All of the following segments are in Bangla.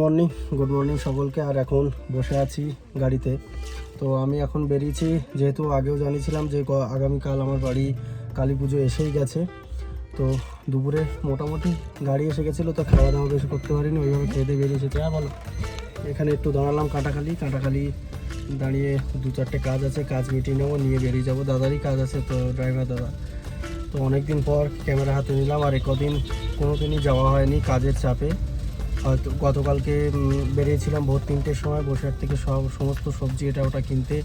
মর্নিং সকলকে। আর এখন বসে আছি গাড়িতে। তো আমি এখন বেরিয়েছি, যেহেতু আগেও জানিয়েছিলাম যে আগামীকাল আমার বাড়ি কালী পুজো এসেই গেছে। তো দুপুরে মোটামুটি গাড়ি এসে গেছিলো, তো খাওয়া দাওয়া বেশি করতে পারিনি, ওইভাবে খেয়ে দিয়ে বেরিয়ে এসেছি। বলো, এখানে একটু দাঁড়ালাম কাটাখালি দাঁড়িয়ে 2-4টে কাজ আছে, কাজ মিটিয়ে নেবো, নিয়ে বেরিয়ে যাবো। দাদারই কাজ আছে, তো ড্রাইভার দাদা। তো অনেকদিন পর ক্যামেরা হাতে নিলাম, আর কদিন কোনো দিনই যাওয়া হয়নি কাজের চাপে। হয়তো গতকালকে বেরিয়েছিলাম ভোর 3টের সময়, বসিরহাট থেকে সমস্ত সবজি এটা ওটা কিনতে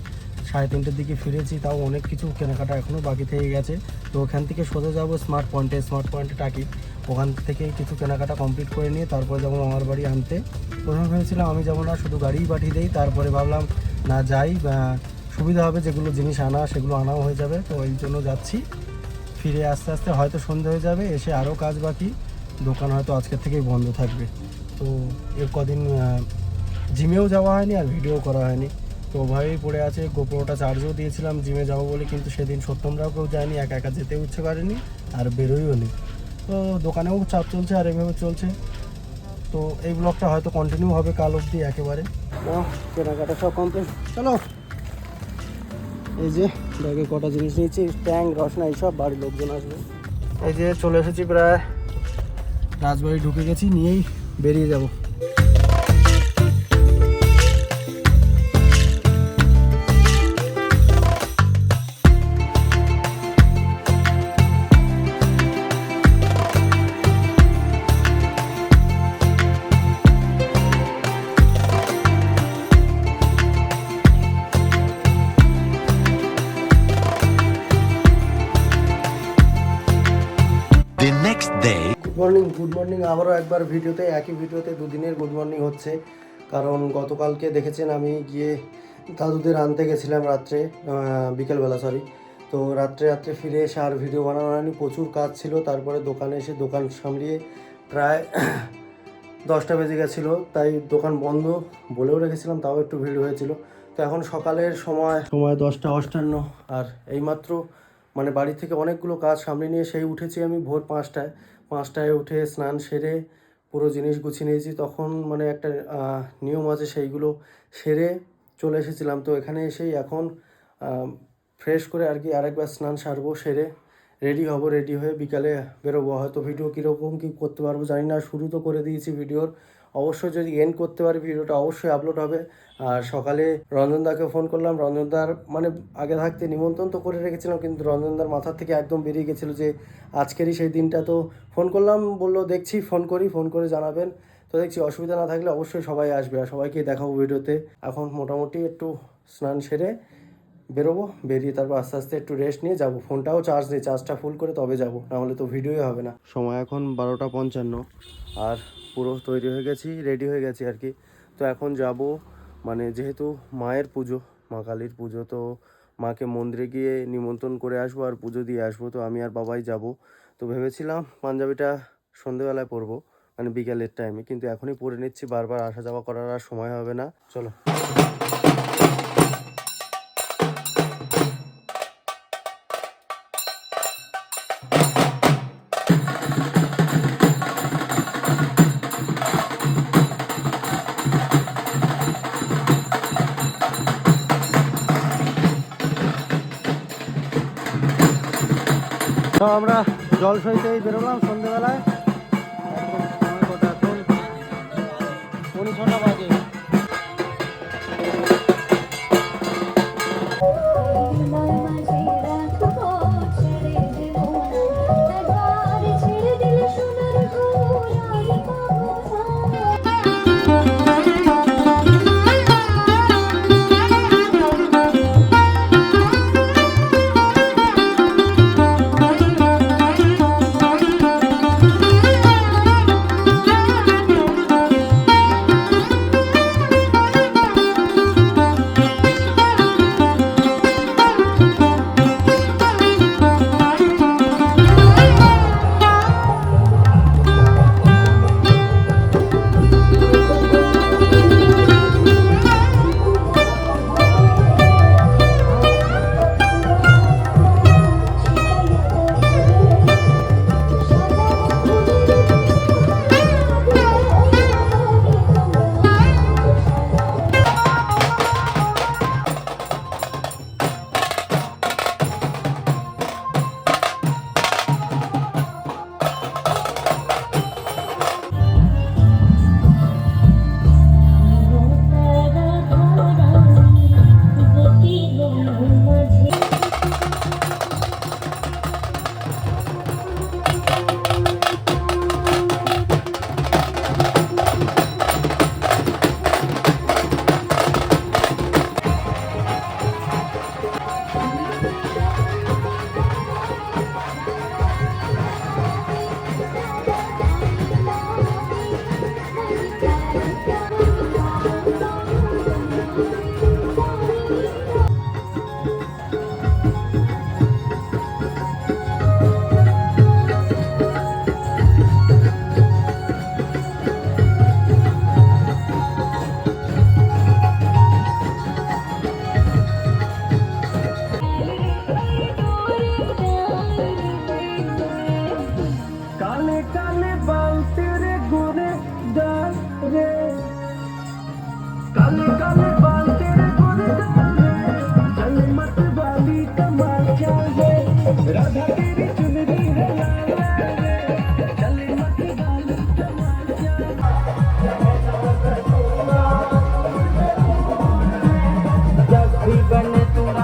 3:30টার দিকে ফিরেছি। তাও অনেক কিছু কেনাকাটা এখনও বাকি থেকে গেছে। তো ওখান থেকে সোজা যাবো স্মার্ট পয়েন্টে টাকি, ওখান থেকে কিছু কেনাকাটা কমপ্লিট করে নিয়ে তারপরে যাবো আমার বাড়ি আনতে। প্রথমে ভেবেছিলাম আমি যাবো না, শুধু গাড়িই পাঠিয়ে দেই। তারপরে ভাবলাম না যাই, সুবিধা হবে, যেগুলো জিনিস আনা সেগুলো আনাও হয়ে যাবে। তো এই জন্য যাচ্ছি। ফিরে আস্তে আস্তে হয়তো সন্ধে হয়ে যাবে, এসে আরও কাজ বাকি, দোকান হয়তো আজকের থেকেই বন্ধ থাকবে। তো এর কদিন জিমেও যাওয়া হয়নি আর ভিডিও করা হয়নি, তো ওভাবেই পড়ে আছে। গোপ্রোটা চার্জও দিয়েছিলাম জিমে যাবো বলে, কিন্তু সেদিন সত্যমরাও কেউ যায়নি, একা যেতেও ইচ্ছে করেনি আর বেরোইও নি। তো দোকানেও চাপ চলছে আর এভাবে চলছে। তো এই ব্লগটা হয়তো কন্টিনিউ হবে কাল অবধি একেবারে। কেনাকাটা সব কমপ্লিট, চলো। এই যে ব্যাগে কটা জিনিস নিয়েছি, ট্যাং রসনা এইসব, বাড়ির লোকজন আসবে। এই যে চলে এসেছি, প্রায় রাজবাড়ি ঢুকে গেছি, নিয়েই বেরিয়ে যাব। গুড মর্নিং আবারও একবার ভিডিওতে, একই ভিডিওতে দুদিনের গুড মর্নিং হচ্ছে। কারণ গতকালকে দেখেছেন আমি গিয়ে দাদুদের আনতে গেছিলাম রাত্রে, বিকেলবেলা তো রাত্রে ফিরে এসে আর ভিডিও বানানো হয়নি, প্রচুর কাজ ছিল। তারপরে দোকানে এসে দোকান সামলিয়ে প্রায় 10টা বেজে গেছিলো, তাই দোকান বন্ধ বলেও রেখেছিলাম, তাও একটু ভিড় হয়েছিল। তো এখন সকালের সময় 10টা 58, আর এইমাত্র মানে বাড়ি থেকে অনেকগুলো কাজ সামনে নিয়ে সেই উঠেছি আমি ভোর 5টায় উঠে স্নান সেরে পুরো জিনিস গুছিয়ে নিয়েছি। তখন মানে একটা নিয়ম আছে, সেইগুলো সেরে চলে এসেছিলাম। তো এখানে এসেই এখন ফ্রেশ করে আর কি আরেকবার স্নান সারবো, সেরে রেডি হয়ে বিকালে বেরোবো। হয়তো ভিডিও কীরকম কী করতে পারবো জানি না, শুরু তো করে দিয়েছি ভিডিওর। অবশ্যই যদি এন্ড করতে পারি ভিডিওটা অবশ্যই আপলোড হবে। আর সকালে রঞ্জনদাকে ফোন করলাম, রঞ্জনদার মানে আগে থাকতে নিমন্ত্রণ তো করে রেখেছিলাম, কিন্তু রঞ্জনদার মাথার থেকে একদম বেরিয়ে গেছিলো যে আজকেরই সেই দিনটা। তো ফোন করলাম, বললো দেখছি ফোন করে জানাবেন। তো দেখছি অসুবিধা না থাকলে অবশ্যই সবাই আসবে, আর সবাইকে দেখাবো ভিডিওতে। এখন মোটামুটি একটু স্নান সেরে বেরোবো, বেরিয়ে তারপর আস্তে আস্তে একটু রেস্ট নিয়ে যাবো। ফোনটাও চার্জ নেই, চার্জটা ফুল করে তবে যাবো, নাহলে তো ভিডিওই হবে না। সময় এখন 12টা 55, আর পুরো তৈরি হয়ে গেছি, রেডি হয়ে গেছি আর কি। তো এখন যাব, মানে যেহেতু মায়ের পুজো, মা কালীর পুজো, তো মাকে মন্দিরে গিয়ে নিমন্ত্রণ করে আসবো আর পুজো দিয়ে আসবো। তো আমি আর বাবাই যাব। তো ভেবেছিলাম পাঞ্জাবিটা সন্ধেবেলায় পরবো, মানে বিকেলের টাইমে, কিন্তু এখনই পরে নিচ্ছি, বারবার আসা যাওয়া করার আর সময় হবে না। চলো। তো আমরা জলসইতেই বেরোলাম সন্ধ্যেবেলায়। এখন সময় কটা, এখন 6:30 বাজে।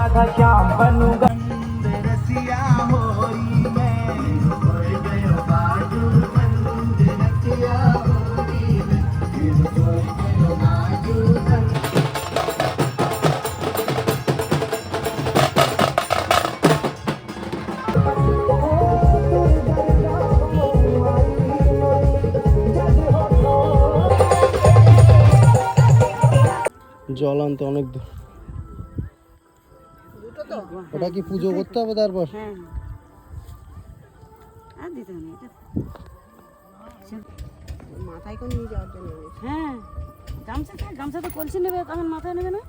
राधा श्याम बनूंगा रसिया होरी में होय गयो बाजू बंद रसिया होरी में होय गयो बाजू बंद। জল আনতে অনেক দূর। ওটা কি পুজো করতে হবে তারপর? আর দিতে হবে না, মাথায় করে নিয়ে যাওয়ার জন্য। হ্যাঁ, গামছা তো কলসি নেবে, তখন মাথায় নেবে না।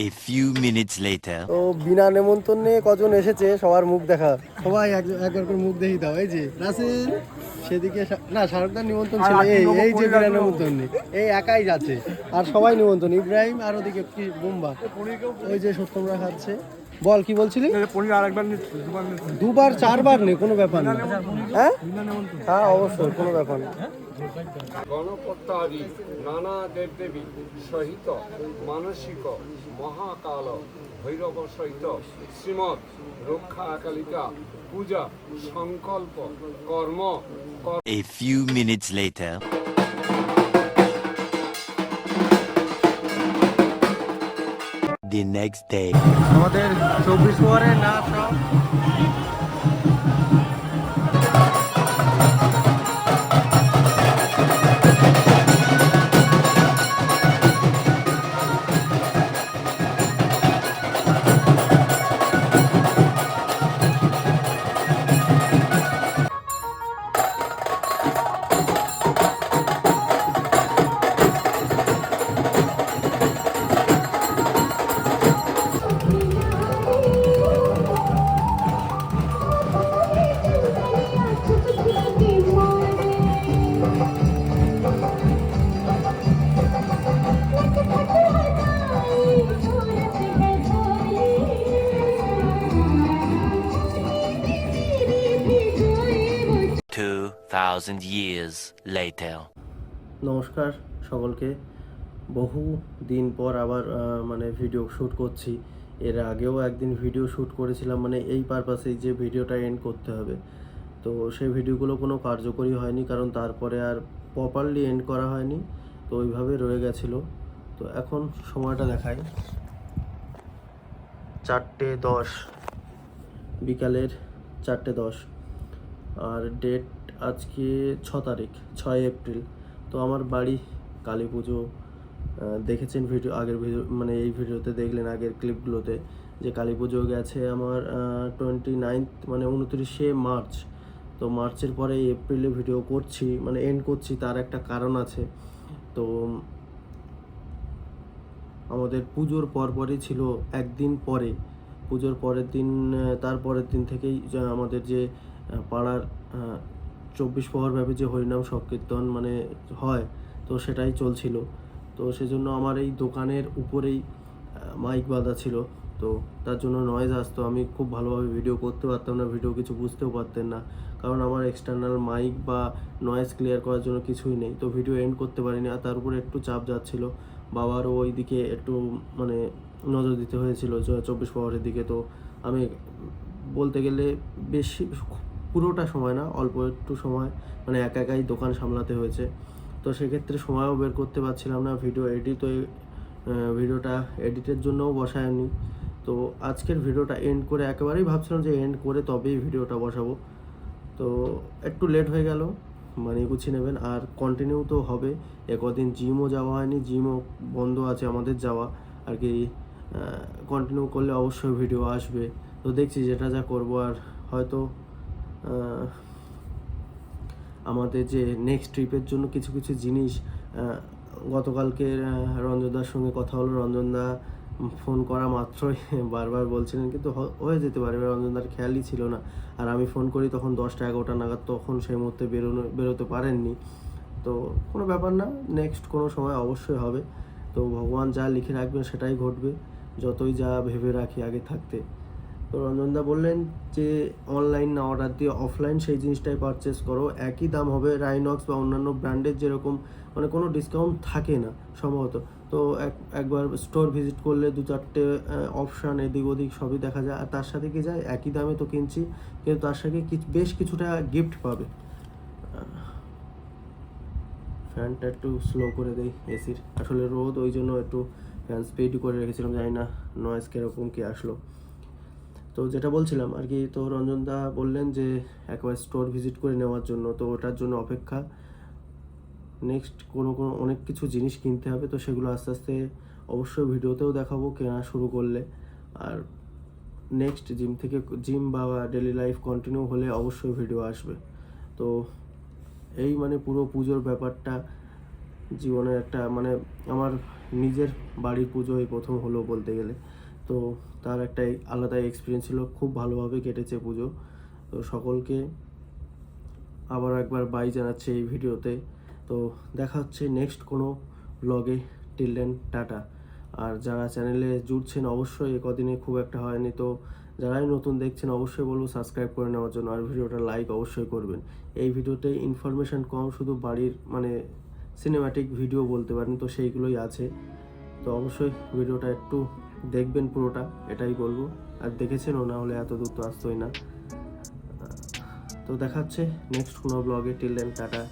A few minutes later. তো বিনা নেমন্তন্নে কজন এসেছে সবার মুখ দেখা, সবাই একবার করে মুখ দেখিয়ে দাও। এই যে রাসেল সেদিকে, না শাহরুখদার নিমন্ত্রণ ছিল, এই যে বিনা নেমন্তন্ন এই একাই যাচ্ছে, আর সবাই নিমন্ত্রণ। ইব্রাহিম আর ওদিকে কি বুম্বা, ওই যে সত্যমরা খাচ্ছে। বল কি বলছিলি? দুবার চারবার নেই, কোনো ব্যাপার না। হ্যাঁ হ্যাঁ অবশ্যই, কোনো ব্যাপার না। গণপত্যাদি নানা দেবদেবী সহিত মানসিক মহাকাল ভৈরব সহিত শ্রীমৎ রক্ষা কালিকা পূজা সংকল্প কর্ম। A few minutes later. The next day. আমাদের 24 ওভারের নাচ সব Thousand years later. নমস্কার সকলকে। বহু দিন পর আবার মানে ভিডিও শ্যুট করছি। এর আগেও একদিন ভিডিও শ্যুট করেছিলাম, মানে এই পারপাসেই যে ভিডিওটা এন্ড করতে হবে। তো সেই ভিডিওগুলো কোনো কার্যকরী হয়নি, কারণ তারপরে আর প্রপারলি এন্ড করা হয়নি, তো ওইভাবে রয়ে গেছিলো। তো এখন সময়টা দেখাই, 4:10, বিকালের 4:10, আর ডেট আজকে 6 তারিখ, 6 এপ্রিল। তো আমার বাড়ি কালী পুজো দেখেছেন ভিডিও, আগের ভিডিও মানে এই ভিডিওতে দেখলেন, আগের ক্লিপগুলোতে, যে কালী পুজো গেছে আমার 29 মানে 29শে মার্চ। তো মার্চের পরে এপ্রিলে ভিডিও করছি, মানে এন্ড করছি, তার একটা কারণ আছে। তো আমাদের পুজোর পরপরই ছিল, একদিন পরে পুজোর পরের দিন, তার পরের দিন থেকেই আমাদের যে পাড়ার 24 প্রহরব্যাপী যে হরিনাম সংকীর্তন মানে হয়, তো সেটাই চলছিল। তো সেজন্য আমার এই দোকানের উপরেই মাইক বাঁধা ছিল, তো তার জন্য নয়েজ আসতো। আমি খুব ভালোভাবে ভিডিও করতে পারতাম না, ভিডিও কিছু বুঝতেও পারতেন না, কারণ আমার এক্সটার্নাল মাইক বা নয়েজ ক্লিয়ার করার জন্য কিছুই নেই। তো ভিডিও এন্ড করতে পারিনি, আর তার উপরে একটু চাপ যাচ্ছিল। বাবারও ওইদিকে একটু মানে নজর দিতে হয়েছিল 24 প্রহরের দিকে। তো আমি বলতে গেলে বেশি পুরোটা সময় না, অল্প একটু সময় মানে একা একাই দোকান সামলাতে হয়েছে। তো সেক্ষেত্রে সময়ও বের করতে পারছিলাম না। ভিডিওটা এডিটের জন্যও বসায়নি। তো আজকের ভিডিওটা এন্ড করে একেবারেই ভাবছিলাম যে এন্ড করে তবেই ভিডিওটা বসাবো। তো একটু লেট হয়ে গেল, মানে গুছিয়ে নেবেন। আর কন্টিনিউ তো হবে, কদিন জিমও যাওয়া হয়নি, জিমও বন্ধ আছে আমাদের যাওয়া আর কি। কন্টিনিউ করলে অবশ্যই ভিডিও আসবে। তো দেখছি যেটা যা করব। আর হয়তো আমাদের যে নেক্সট ট্রিপের জন্য কিছু কিছু জিনিস, গতকালকে রঞ্জনদার সঙ্গে কথা হলো। রঞ্জনদা ফোন করা মাত্রই বারবার বলছিলেন, কিন্তু হয়ে যেতে পারে, রঞ্জনদার খেয়ালই ছিল না। আর আমি ফোন করি তখন 10টা-11টা নাগাদ, তখন সেই মুহূর্তে বেরোতে পারেননি। তো কোনো ব্যাপার না, নেক্সট কোনো সময় অবশ্যই হবে। তো ভগবান যা লিখে রাখবেন সেটাই ঘটবে, যতই যা ভেবে রাখি আগে থাকতে। তো রঞ্জনদা বললেন যে অনলাইন না অর্ডার দিয়ে অফলাইন সেই জিনিসটাই পারচেস করো, একই দাম হবে। রাইনক্স বা অন্যান্য ব্র্যান্ডের যেরকম মানে কোনো ডিসকাউন্ট থাকে না সম্ভবত। তো একবার স্টোর ভিজিট করলে 2-4টে অপশান এদিক ওদিক সবই দেখা যায়। আর তার সাথে কি যায়, একই দামে তো কিনছি, কিন্তু তার সাথে বেশ কিছুটা গিফট পাবে। ফ্যানটা একটু স্লো করে দেই এসির, আসলে রোদ, ওই জন্য একটু ফ্যান স্পিড করে রেখেছিলাম, জানি না নয়েজ কীরকম কি আসলো। তো যেটা বলছিলাম আর কি, তো রঞ্জনদা বললেন যে একবার স্টোর ভিজিট করে নেওয়ার জন্য। তো ওটার জন্য অপেক্ষা। নেক্সট কোনো অনেক কিছু জিনিস কিনতে হবে, তো সেগুলো আস্তে আস্তে অবশ্যই ভিডিওতেও দেখাবো কেনা শুরু করলে। আর নেক্সট জিম বা ডেলি লাইফ কন্টিনিউ হলে অবশ্যই ভিডিও আসবে। তো এই মানে পুরো পুজোর ব্যাপারটা জীবনের একটা মানে আমার নিজের বাড়ির পুজো এই প্রথম হলো বলতে গেলে। তো তার একটা আলাদা এক্সপিরিয়েন্স ছিল, খুব ভালোভাবে কেটেছে পুজো। তো সকলকে আবার একবার বাই জানাচ্ছে এই ভিডিওতে। তো দেখা হচ্ছে নেক্সট কোনো ব্লগে। Till then tata. আর যারা চ্যানেলে জুড়ছেন অবশ্যই, কদিনে খুব একটা হয়নি, তো যারাই নতুন দেখছেন অবশ্যই বলবো সাবস্ক্রাইব করে নেওয়ার জন্য। আর ভিডিওটা লাইক অবশ্যই করবেন। এই ভিডিওতে ইনফরমেশন কম, শুধু বাড়ির মানে সিনেম্যাটিক ভিডিও বলতে পারেন, তো সেইগুলোই আছে। তো অবশ্যই ভিডিওটা একটু দেখবেন পুরোটা, এটাই বলবো। আর দেখেছেনও, না হলে এত দূর তো আসতোই না। তো দেখা হচ্ছে নেক্সট কোনো ব্লগে। Till then tata.